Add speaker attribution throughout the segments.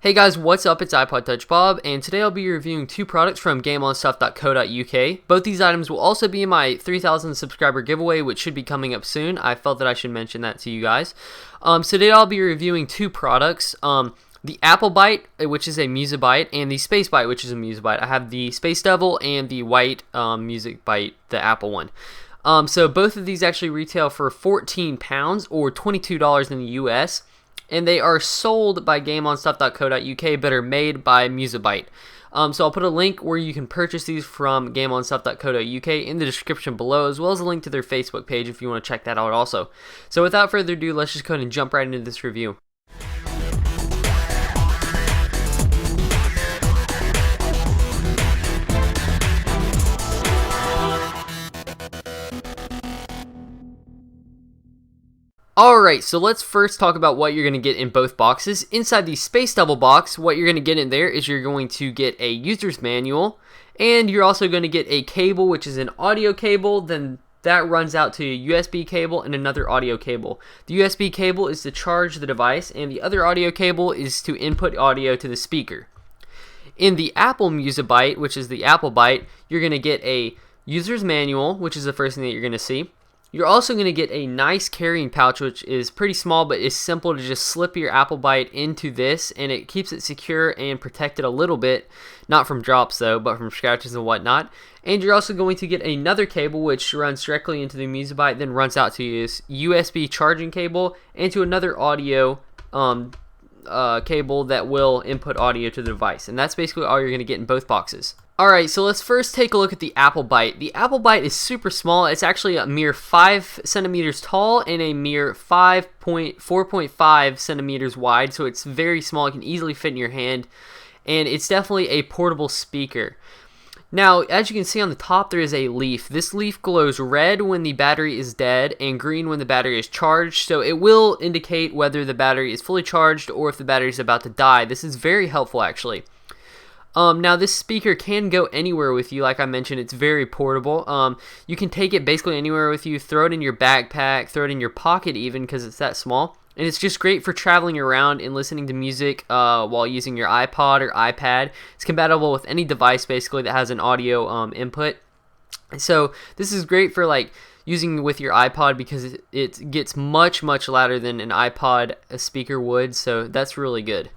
Speaker 1: Hey guys, what's up? It's iPod Touch Bob, and today I'll be reviewing two products from GameOnStuff.co.uk. Both these items will also be in my 3,000 subscriber giveaway, which should be coming up soon. I felt that I should mention that to you guys. So today I'll be reviewing two products. The AppleByte, which is a Music Byte, and the SpaceByte, which is a Music Byte. I have the Space Devil and the white Music Byte, the Apple one. So both of these actually retail for £14 or $22 in the US. And they are sold by GameOnStuff.co.uk, but are made by MusicByte. So I'll put a link where you can purchase these from GameOnStuff.co.uk in the description below, as well as a link to their Facebook page if you want to check that out also. So without further ado, let's just go ahead and jump right into this review. Alright, so let's first talk about what you're going to get in both boxes. Inside the Space Devil box, what you're going to get in there is you're going to get a user's manual, and you're also going to get a cable, which is an audio cable. Then that runs out to a USB cable and another audio cable. The USB cable is to charge the device, and the other audio cable is to input audio to the speaker. In the Apple Music Byte, which is the AppleByte, you're going to get a user's manual, which is the first thing that you're going to see. You're also going to get a nice carrying pouch, which is pretty small, but it's simple to just slip your AppleByte into this, and it keeps it secure and protected a little bit, not from drops though, but from scratches and whatnot. And you're also going to get another cable, which runs directly into the Music Byte, then runs out to this USB charging cable and to another audio cable that will input audio to the device. And that's basically all you're going to get in both boxes. Alright, so let's first take a look at the AppleByte. The AppleByte is super small. It's actually a mere 5 centimeters tall and a mere 4.5 centimeters wide, so it's very small. It can easily fit in your hand, and it's definitely a portable speaker. Now, as you can see on the top, there is a leaf. This leaf glows red when the battery is dead and green when the battery is charged, so it will indicate whether the battery is fully charged or if the battery is about to die. This is very helpful, actually. Now this speaker can go anywhere with you. Like I mentioned, it's very portable. You can take it basically anywhere with you, throw it in your backpack, throw it in your pocket even, because it's that small. And it's just great for traveling around and listening to music while using your iPod or iPad. It's compatible with any device basically that has an audio input. So this is great for like using with your iPod because it gets much louder than an iPod speaker would. So that's really good.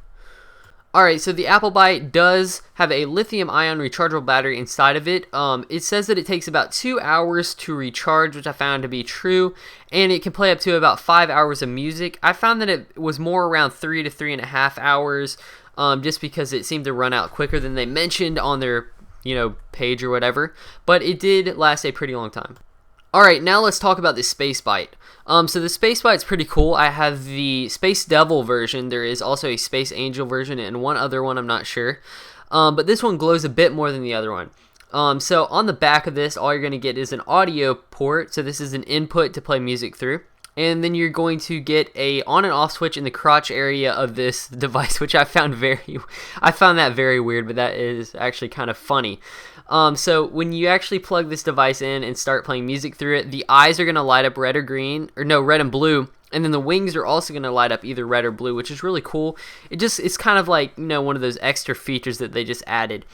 Speaker 1: Alright, so the AppleByte does have a lithium-ion rechargeable battery inside of it. It says that it takes about 2 hours to recharge, which I found to be true, and it can play up to about 5 hours of music. I found that it was more around 3 to 3.5 hours, just because it seemed to run out quicker than they mentioned on their, page or whatever, but it did last a pretty long time. Alright, now let's talk about the SpaceByte. So the SpaceByte's pretty cool. I have the Space Devil version. There is also a Space Angel version and one other one, I'm not sure. But this one glows a bit more than the other one. So on the back of this, all you're going to get is an audio port. So this is an input to play music through. And then you're going to get a on and off switch in the crotch area of this device, which I found that very weird, but that is actually kind of funny. So when you actually plug this device in and start playing music through it, the eyes are going to light up red and blue, and then the wings are also going to light up either red or blue, which is really cool. It's kind of like, one of those extra features that they just added.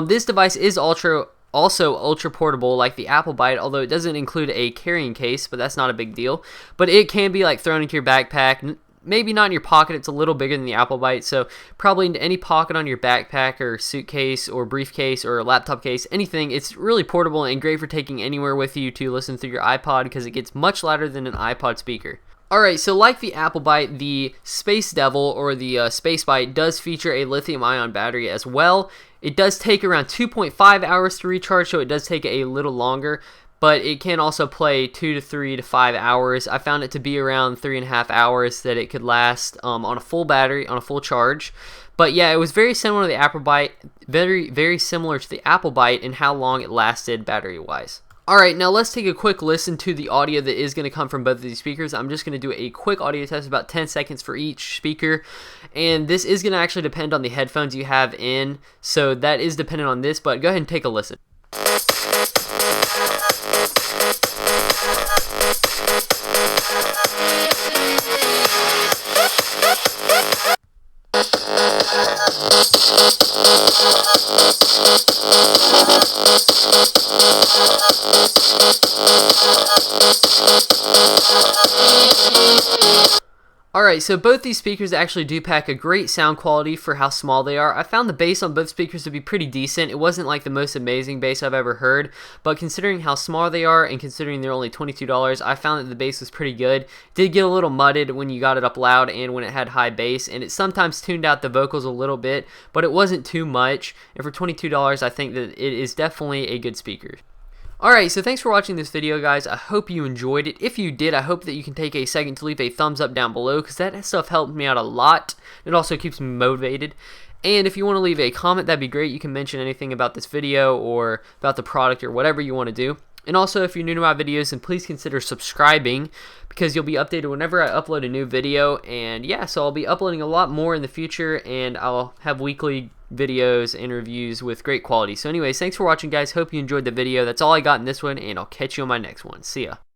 Speaker 1: This device is also ultra portable like the AppleByte, although it doesn't include a carrying case, but that's not a big deal. But it can be like thrown into your backpack. Maybe not in your pocket, it's a little bigger than the AppleByte, so probably into any pocket on your backpack or suitcase or briefcase or laptop case, anything. It's really portable and great for taking anywhere with you to listen through your iPod because it gets much louder than an iPod speaker. Alright, so like the AppleByte, the Space Devil or the SpaceByte does feature a lithium-ion battery as well. It does take around 2.5 hours to recharge, so it does take a little longer, but it can also play 2 to 3 to 5 hours. I found it to be around 3.5 hours that it could last on a full battery, on a full charge. But yeah, it was very similar to the AppleByte, very similar to the AppleByte in how long it lasted battery-wise. Alright, now let's take a quick listen to the audio that is going to come from both of these speakers. I'm just going to do a quick audio test, about 10 seconds for each speaker. And this is going to actually depend on the headphones you have in, so that is dependent on this, but go ahead and take a listen. Alright, so both these speakers actually do pack a great sound quality for how small they are. I found the bass on both speakers to be pretty decent. It wasn't like the most amazing bass I've ever heard, but considering how small they are and considering they're only $22, I found that the bass was pretty good. It did get a little mudded when you got it up loud and when it had high bass, and it sometimes tuned out the vocals a little bit, but it wasn't too much, and for $22 I think that it is definitely a good speaker. Alright, so thanks for watching this video, guys. I hope you enjoyed it. If you did, I hope that you can take a second to leave a thumbs up down below, because that stuff helped me out a lot. It also keeps me motivated. And if you want to leave a comment, that'd be great. You can mention anything about this video or about the product or whatever you want to do. And also, if you're new to my videos, then please consider subscribing, because you'll be updated whenever I upload a new video. And yeah, so I'll be uploading a lot more in the future, and I'll have weekly videos and reviews with great quality. So anyways, thanks for watching, guys. Hope you enjoyed the video. That's all I got in this one, and I'll catch you on my next one. See ya.